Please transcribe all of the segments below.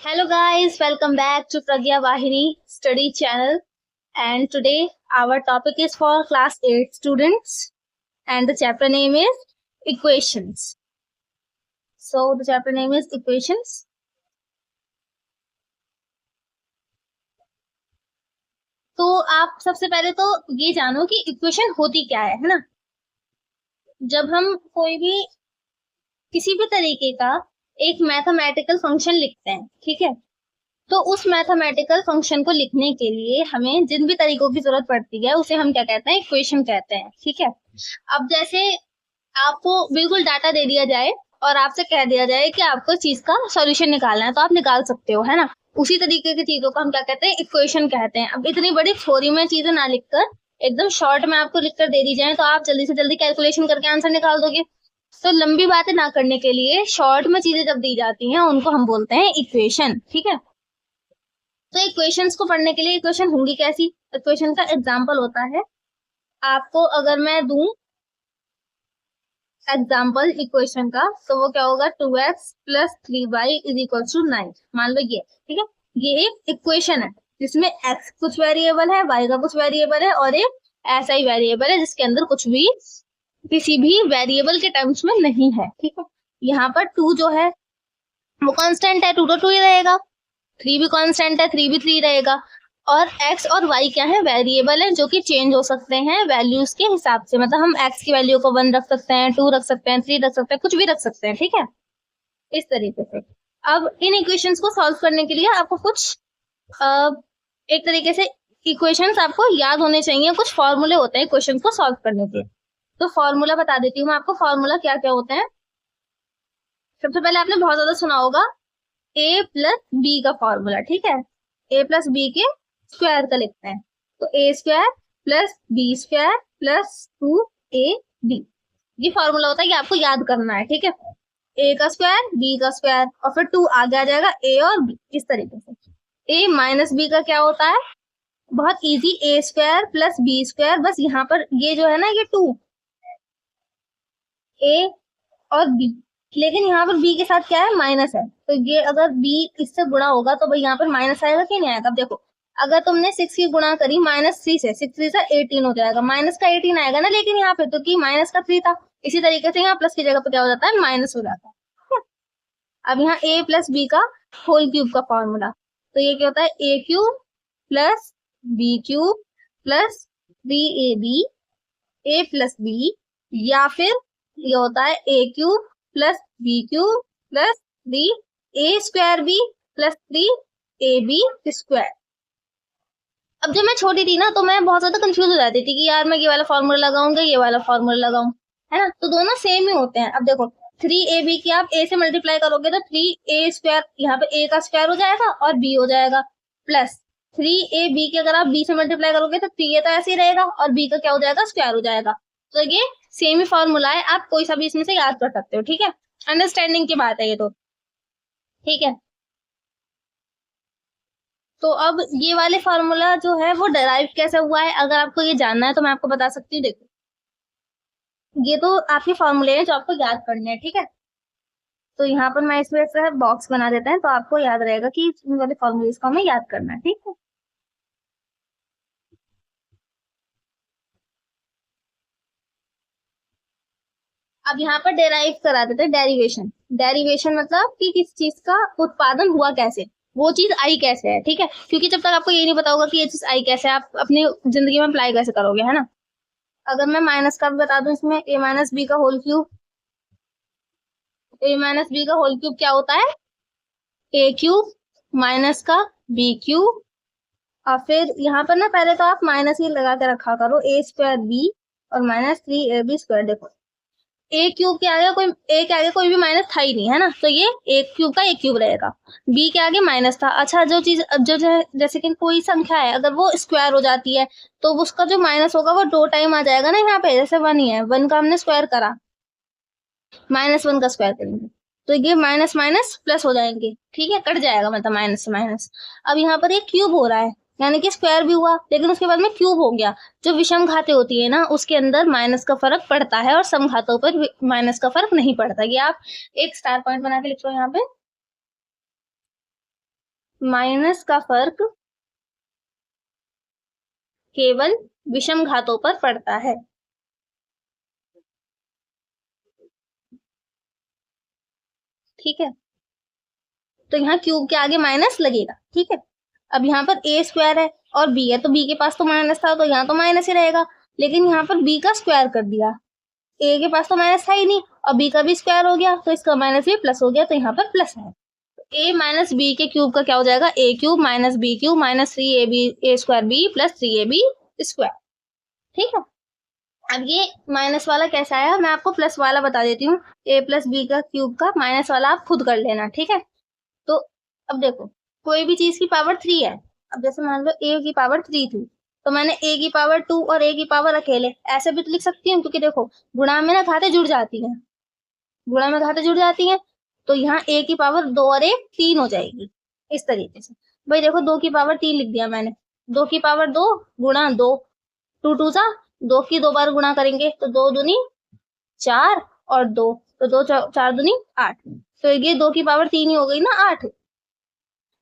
Hello guys, welcome back to Pragya Vahini study channel, and today our topic is for class 8 students and the chapter name is equations. So the chapter name is equations. तो आप सबसे पहले तो ये जानो कि equation होती क्या है ना। जब हम कोई भी किसी भी तरीके का एक मैथमेटिकल फंक्शन लिखते हैं, ठीक है, तो उस मैथमेटिकल फंक्शन को लिखने के लिए हमें जिन भी तरीकों की जरूरत पड़ती है उसे हम क्या कहते हैं, इक्वेशन कहते हैं, ठीक है। अब जैसे आपको बिल्कुल डाटा दे दिया जाए और आपसे कह दिया जाए कि आपको चीज का सॉल्यूशन निकालना है, तो आप निकाल सकते हो, है ना। उसी तरीके की चीजों को हम क्या कहते हैं, इक्वेशन कहते हैं। अब इतनी बड़ी थ्योरी में चीजें ना लिखकर एकदम शॉर्ट में आपको लिखकर दे दी जाए तो आप जल्दी से जल्दी कैलकुलेशन करके आंसर निकाल दोगे। तो लंबी बातें ना करने के लिए शॉर्ट में चीजें जब दी जाती हैं उनको हम बोलते हैं इक्वेशन, ठीक है। तो इक्वेशंस को पढ़ने के लिए इक्वेशन होंगी कैसी, इक्वेशन का एग्जांपल होता है, आपको अगर मैं दूं एग्जांपल इक्वेशन का तो वो क्या होगा, 2x + 3y = 9। मान लो ये, ठीक है, ये एक इक्वेशन है जिसमें x कुछ वेरिएबल है, y का कुछ वेरिएबल है और एक ऐसा ही वेरिएबल है जिसके अंदर कुछ भी किसी भी वेरिएबल के टर्म्स में नहीं है, ठीक है। यहाँ पर 2 जो है वो कांस्टेंट है, 2 तो 2 ही रहेगा, 3 भी कांस्टेंट है, 3 भी 3 रहेगा, और x और y क्या है, वेरिएबल है जो कि चेंज हो सकते हैं वैल्यूज के हिसाब से। मतलब हम x की वैल्यू को 1 रख सकते हैं, 2 रख सकते हैं, 3 रख सकते हैं, कुछ भी रख सकते हैं, ठीक है, इस तरीके से। अब इन इक्वेशंस को सॉल्व करने के लिए आपको कुछ एक तरीके से इक्वेशंस आपको याद होने चाहिए, कुछ फॉर्मूले होते हैं इक्वेशंस को सॉल्व करने के। तो फॉर्मूला बता देती हूँ मैं आपको, फॉर्मूला क्या क्या होते हैं। सबसे पहले आपने बहुत ज्यादा सुना होगा a + b का फॉर्मूला, ठीक है, a + b के स्क्वायर का लिखते हैं, तो a² + b² + 2ab, ये फॉर्मूला होता है, ये आपको याद करना है, ठीक है। a का स्क्वायर, b का स्क्वायर और फिर 2 आगे आ जाएगा a और b, इस तरीके से। a - b का क्या होता है, बहुत इजी, a² + b², बस यहाँ पर ये जो है ना, ये 2 a और b, लेकिन यहाँ पर b के साथ क्या है, माइनस है, तो ये अगर b इससे गुणा होगा तो भाई यहाँ पर माइनस आएगा कि नहीं आएगा। अब देखो, अगर तुमने 6 की गुणा करी -3 से, 6 3 से 18 हो जाएगा, माइनस का 18 आएगा ना, लेकिन यहाँ पे तो कि माइनस का 3 था, इसी तरीके से यहाँ प्लस की जगह पे क्या हो जाता है, माइनस हो जाता है। अब यहाँ a + b का होल क्यूब का फॉर्मूला, तो ये क्या होता है, a³ + b³ + 3ab a + b, या फिर ये होता है a³ + b³ + 3a² + 3ab²। अब जब मैं छोटी थी ना तो मैं बहुत ज्यादा कंफ्यूज हो जाती थी कि यार मैं ये वाला फॉर्मूला लगाऊंगा, ये वाला फॉर्मूला लगाऊं, है ना, तो दोनों सेम ही होते हैं। अब देखो 3ab की आप a से मल्टीप्लाई करोगे तो 3a², यहाँ पे a का स्क्वायर हो जाएगा और b हो जाएगा, प्लस 3ab की अगर आप b से मल्टीप्लाई करोगे तो 3a तो ऐसे ही रहेगा और b का क्या हो जाएगा, स्क्वायर हो जाएगा। तो ये सेम ही फॉर्मूला है, आप कोई सा भी इसमें से याद कर सकते हो, ठीक है, अंडरस्टैंडिंग की बात है ये तो, ठीक है। तो अब ये वाले फार्मूला जो है वो डेराइव कैसे हुआ है, अगर आपको ये जानना है तो मैं आपको बता सकती हूँ। देखो, ये तो आपके फॉर्मूले हैं जो आपको याद करने हैं, ठीक है। तो यहाँ पर मैं इसमें ऐसा बॉक्स बना देता है तो आपको याद रहेगा कि इन वाले फॉर्मूलेस को हमें याद करना है, ठीक है। अब यहाँ पर डेराइव करा देते हैं, डेरिवेशन। डेरिवेशन मतलब कि किस चीज का उत्पादन हुआ कैसे, वो चीज आई कैसे है, ठीक है, क्योंकि जब तक आपको ये नहीं पता होगा कि ये चीज आई कैसे, आप अपनी जिंदगी में अप्लाई कैसे करोगे, है ना। अगर मैं माइनस का भी बता दूं, इसमें a - b का होल क्यूब, a - b का होल क्यूब क्या होता है, a³ माइनस का b³ और फिर यहाँ पर ना पहले तो आप माइनस ही लगा के रखा करो, a² b और -3ab²। देखो a³ के आगे कोई, a के आगे कोई भी माइनस था ही नहीं, है ना, तो ये a³ का a³ रहेगा, b के आगे माइनस था। अच्छा, जो चीज जो जैसे कि कोई संख्या है अगर वो स्क्वायर हो जाती है तो उसका जो माइनस होगा वो 2 टाइम आ जाएगा ना, यहाँ पे जैसे 1 ही है, 1 का हमने स्क्वायर करा, -1 का स्क्वायर करेंगे तो ये माइनस माइनस प्लस हो जाएंगे, ठीक है, कट जाएगा, मतलब माइनस से माइनस। अब यहाँ पर एक क्यूब हो रहा है, यानी कि स्क्वायर भी हुआ लेकिन उसके बाद में क्यूब हो गया। जो विषम घातें होती है ना उसके अंदर माइनस का फर्क पड़ता है और सम घातों पर माइनस का फर्क नहीं पड़ता। ये आप एक स्टार पॉइंट बना के लिख लो यहाँ पे। माइनस का फर्क केवल विषम घातों पर पड़ता है। ठीक है, तो यहाँ क्यूब के आगे माइनस लगेगा। ठीक है, अब यहाँ पर ए स्क्वायर है और बी है, तो बी के पास तो माइनस था, तो यहाँ तो माइनस ही रहेगा। लेकिन यहाँ पर बी का स्क्वायर कर दिया, ए के पास तो माइनस था ही नहीं, और बी का भी स्क्वायर हो गया, तो इसका माइनस भी प्लस हो गया, तो यहाँ पर प्लस है। ए माइनस बी के क्यूब का क्या हो जाएगा, A cube minus B cube minus 3ab A square B plus 3ab square. ठीक है, अब ये माइनस वाला कैसा आया मैं आपको प्लस वाला बता देती हूँ। ए प्लस बी का क्यूब का माइनस वाला आप खुद कर लेना। ठीक है, तो अब देखो कोई भी चीज की पावर 3 है। अब जैसे मान लो ए की पावर 3 थी, तो मैंने ए की पावर 2 और ए की पावर अकेले ऐसे भी तो लिख सकती हूँ, क्योंकि देखो गुणा में ना घातें जुड़ जाती हैं, गुणा में घातें जुड़ जाती हैं, तो यहाँ ए की पावर 2 और 1 3 हो जाएगी इस तरीके से। भाई देखो 2 की पावर 3 लिख दिया मैंने, 2 की पावर 2 गुणा 2, 2 2 सा 2 की 2 बार गुणा करेंगे तो 2 दूनी 4 और 2, तो 2 4 दूनी 8, तो ये 2 की पावर 3 ही हो गई ना 8।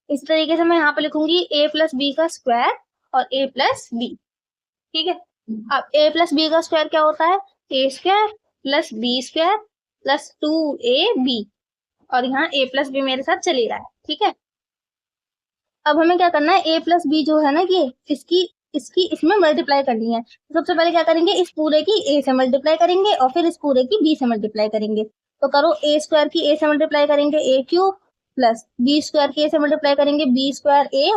इस तरीके से मैं यहाँ पे लिखूंगी ए प्लस बी का स्क्वायर और ए प्लस बी। ठीक है, अब ए प्लस बी का स्क्वायर क्या होता है, A square plus B square plus 2ab, और यहाँ ए प्लस बी मेरे साथ चली रहा है। ठीक है, अब हमें क्या करना है, ए प्लस बी जो है ना ये इसकी इसमें मल्टीप्लाई करनी है। तो सबसे पहले क्या करेंगे, इस पूरे की ए से मल्टीप्लाई करेंगे और फिर इस पूरे की बी से मल्टीप्लाई करेंगे। तो करो ए स्क्वायर की ए से मल्टीप्लाई करेंगे ए क्यूब प्लस बी स्क्वायर की ए से मल्टीप्लाई करेंगे बी स्क्वायर ए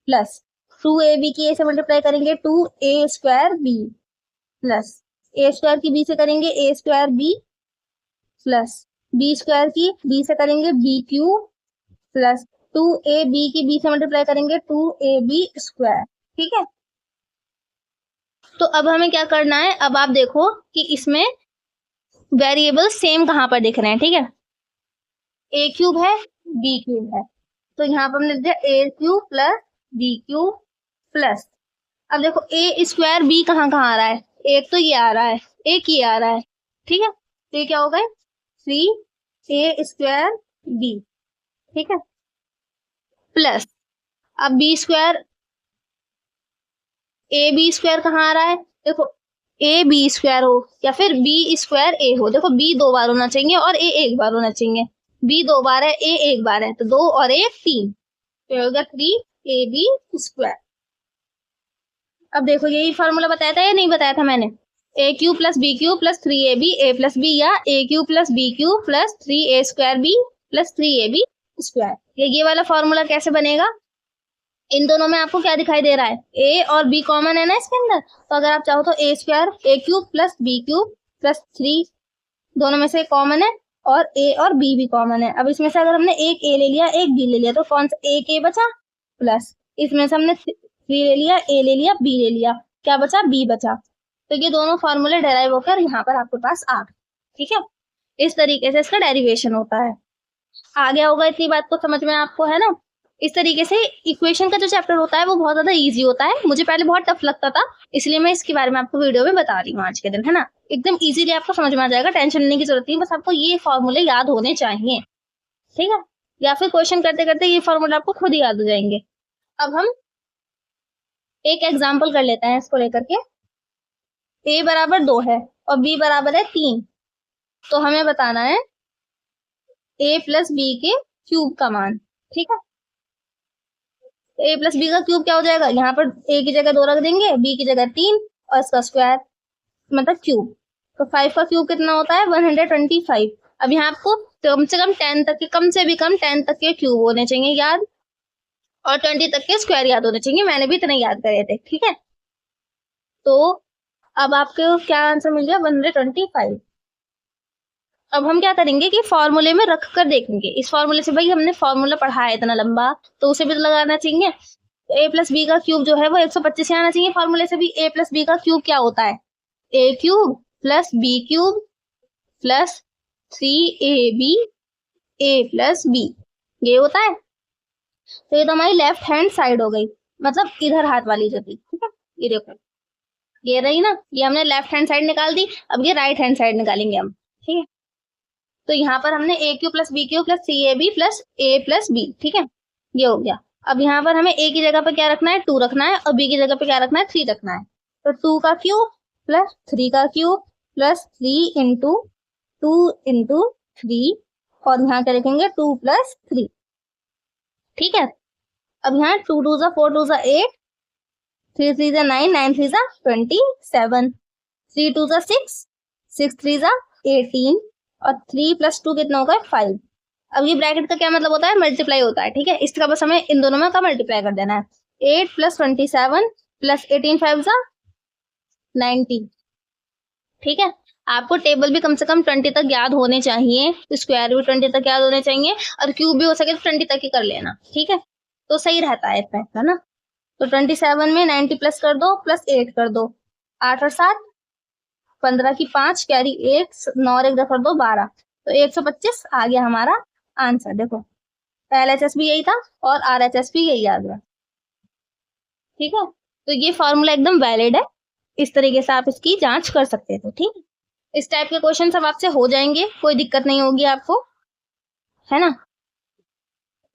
प्लस 2ab की ए से मल्टीप्लाई करेंगे 2a square B plus A square की बी से करेंगे A square B plus B square की बी से करेंगे बी क्यूब प्लस 2ab की बी से मल्टीप्लाई करेंगे 2ab स्क्वायर। ठीक है, तो अब हमें क्या करना है, अब आप देखो कि इसमें वेरिएबल सेम कहां पर दिख रहे हैं। ठीक है, ए क्यूब है बी क्यूब है, तो यहाँ पर हमने लिख दिया A cube plus B cube plus, अब देखो ए स्क्वायर बी कहाँ कहाँ आ रहा है, एक तो ये आ रहा है, एक ये आ रहा है। ठीक है, तो ये क्या हो गए 3a स्क्वायर बी। ठीक है, प्लस अब B square A B square कहाँ आ रहा है, देखो ए बी स्क्वायर हो या फिर बी स्क्वायर ए हो, देखो बी 2 बार होना चाहिए और ए 1 बार होना चाहिए। बी 2 बार है ए 1 बार है, तो 2 और 1 3, तो होगा 3ab स्क्वायर। अब देखो यही फॉर्मूला बताया था या नहीं बताया था मैंने, A cube plus B cube plus 3ab A plus B, या A cube plus B cube plus 3a square B plus 3ab square. ये वाला फॉर्मूला कैसे बनेगा, इन दोनों में आपको क्या दिखाई दे रहा है, ए और बी कॉमन है ना इसके अंदर, तो अगर आप चाहो तो A square A cube plus B cube plus 3 दोनों में से कॉमन है, और ए और बी भी कॉमन है। अब इसमें से अगर हमने एक ए ले लिया एक बी ले लिया, तो कौन सा एक ए बचा, प्लस इसमें से हमने 3 ले लिया ए ले लिया बी ले लिया, क्या बचा बी बचा। तो ये दोनों फॉर्मूले डेराइव होकर यहाँ पर आपके पास आ गए। ठीक है, इस तरीके से इसका डेरिवेशन होता है। आ गया होगा इतनी बात को समझ में आपको, है ना। इस तरीके से इक्वेशन का जो चैप्टर होता है वो बहुत ज्यादा इजी होता है, मुझे पहले बहुत टफ लगता था, इसलिए मैं इसके बारे में आपको वीडियो में बता रही हूँ आज के दिन, है ना। एकदम इजीली आपको समझ में आ जाएगा, टेंशन लेने की जरूरत नहीं, बस आपको ये फॉर्मूले याद होने चाहिए। ठीक है, या फिर क्वेश्चन करते करते ये फॉर्मूला आपको खुद ही याद हो जाएंगे। अब हम एक एग्जाम्पल कर लेते हैं इसको लेकर के। ए बराबर 2 है और बी बराबर है 3, तो हमें बताना है ए प्लस बी के क्यूब का मान। ठीक है, ए प्लस बी का क्यूब क्या हो जाएगा, यहाँ पर ए की जगह 2 रख देंगे, बी की जगह 3 और इसका स्क्वायर मतलब क्यूब, तो 5 का क्यूब कितना होता है 125। अब यहाँ आपको कम से कम 10 तक के, कम से भी कम 10 तक के क्यूब होने चाहिए याद, और 20 तक के स्क्वायर याद होने चाहिए, मैंने भी इतने याद करे थे। ठीक है, तो अब आपको क्या आंसर मिल गया 125। अब हम क्या करेंगे कि फॉर्मूले में रख कर देखेंगे, इस फॉर्मूले से भाई हमने फॉर्मूला पढ़ा है इतना लंबा, तो उसे भी तो लगाना चाहिए। ए प्लस बी का क्यूब जो है वो 125 से आना चाहिए फॉर्मूले से भी। ए प्लस बी का क्यूब क्या होता है, A cube plus B cube plus 3ab A plus B, ये होता है। तो ये तो हमारी लेफ्ट हैंड साइड हो गई, मतलब इधर हाथ वाली जो थी। ठीक है, ये देखो ये रही ना, ये हमने लेफ्ट हैंड साइड निकाल दी, अब ये राइट हैंड साइड निकालेंगे हम। ठीक है, तो यहाँ पर हमने A cube plus B cube plus 3ab plus A plus B, ठीक है, ये हो गया। अब यहाँ पर हमें a की जगह पे क्या रखना है, 2 रखना है, और b की जगह पे क्या रखना है, 3 रखना है। तो 2 का क्यूब प्लस 3 का क्यूब प्लस 3 इंटू 2 इंटू 3, और यहाँ क्या लिखेंगे, 2 प्लस 3। ठीक है। अब यहाँ 2 2 जा 4 2 जा 8, 3 3 जा 9, 9 3 जा 27, 3 2 जा 6, 6 3 जा 18, और 3 प्लस 2 कितना होगा, 5। अब ये ब्रैकेट का क्या मतलब होता है, मल्टीप्लाई होता है। ठीक है, इसका बस हमें इन दोनों में का मल्टीप्लाई कर देना है। 8 प्लस 27 प्लस 18 5 जा 90। ठीक है, आपको टेबल भी कम से कम 20 तक याद होने चाहिए, स्क्वायर भी 20 तक याद होने चाहिए, और क्यूब भी हो सके तो 20 तक ही कर लेना। ठीक है, तो सही रहता है इफेक्ट, है ना। तो 27 में 90 प्लस कर दो, प्लस 8 कर दो, 8 और 7 15 की 5 कैरी 1, 9 और 1 कर दो 12, तो 125 आ गया हमारा आंसर। देखो LHS भी यही था और RHS भी यही आ गया। ठीक है, तो ये फॉर्मूला एकदम वैलिड है, इस तरीके से आप इसकी जांच कर सकते थे। ठीक है, इस टाइप के क्वेश्चन सब आपसे हो जाएंगे, कोई दिक्कत नहीं होगी आपको, है ना।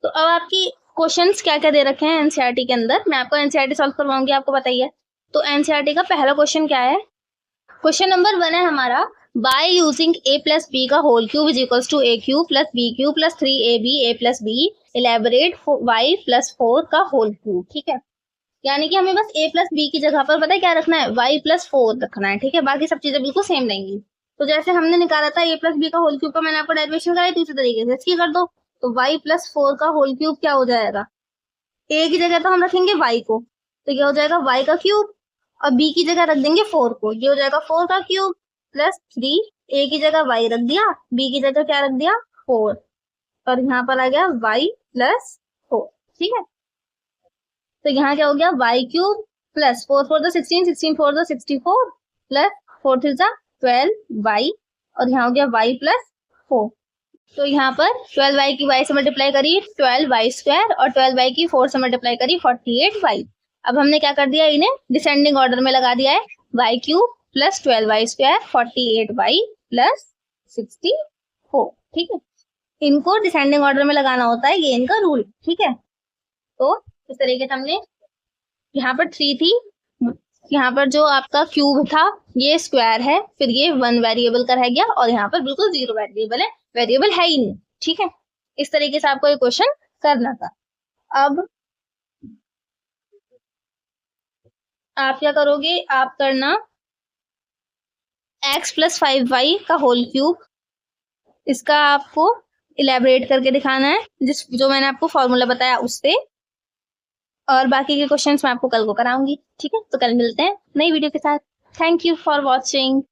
तो अब आपकी क्वेश्चंस क्या क्या दे रखे हैं एनसीईआरटी के अंदर, मैं आपको एनसीईआरटी सॉल्व करवाऊंगी, आपको बताइए। तो एनसीईआरटी का पहला क्वेश्चन क्या है, क्वेश्चन नंबर 1 है हमारा, by using a plus B का whole cube is equals to a cube plus b cube plus 3ab a plus b elaborate y plus 4 का होल क्यूब। ठीक है, यानी कि हमें बस a प्लस बी की जगह पर पता है क्या रखना है, y प्लस 4 रखना है। ठीक है, बाकी सब चीजें बिल्कुल सेम रहेंगी। तो जैसे हमने निकाला था a प्लस बी का होल क्यूब का, मैंने आपको डेरिवेशन कराई थी, उसी तरीके से इसकी कर दो। तो y प्लस 4 का होल क्यूब क्या हो जाएगा, a की जगह तो हम रखेंगे y को, तो क्या हो जाएगा y का क्यूब, और b की जगह रख देंगे 4 को, ये हो जाएगा 4 का क्यूब प्लस 3, a की जगह y रख दिया, b की जगह क्या रख दिया, 4, और यहाँ पर आ गया y प्लस 4। ठीक है, तो यहाँ क्या हो गया, y क्यूब प्लस 4 4 तो 16, 16 4 तो 64 प्लस 4 3 12y, और यहाँ हो गया y प्लस 4। तो यहाँ पर 12y की y से मल्टीप्लाई करी 12y स्क्वायर, और 12y की 4 से मल्टीप्लाई करी 48y। अब हमने क्या कर दिया, इन्हें डिसेंडिंग ऑर्डर में लगा दिया है, y cube plus 12y square 48y plus 64। ठीक है, इनको डिसेंडिंग ऑर्डर में लगाना होता है, ये इनका रूल। ठीक है, तो इस तरीके से हमने, यहाँ पर 3 थी, यहाँ पर जो आपका क्यूब था ये स्क्वायर है, फिर ये 1 वेरिएबल का रह गया, और यहाँ पर बिल्कुल 0 वेरिएबल है, वेरिएबल है ही नहीं। ठीक है, इस तरीके से आपको ये क्वेश्चन करना था। अब आप क्या करोगे, आप करना x प्लस 5y का होल क्यूब, इसका आपको इलेबोरेट करके दिखाना है, जो मैंने आपको फॉर्मूला बताया उससे, और बाकी के क्वेश्चंस मैं आपको कल को कराऊंगी। ठीक है, तो कल मिलते हैं नई वीडियो के साथ। Thank you for watching.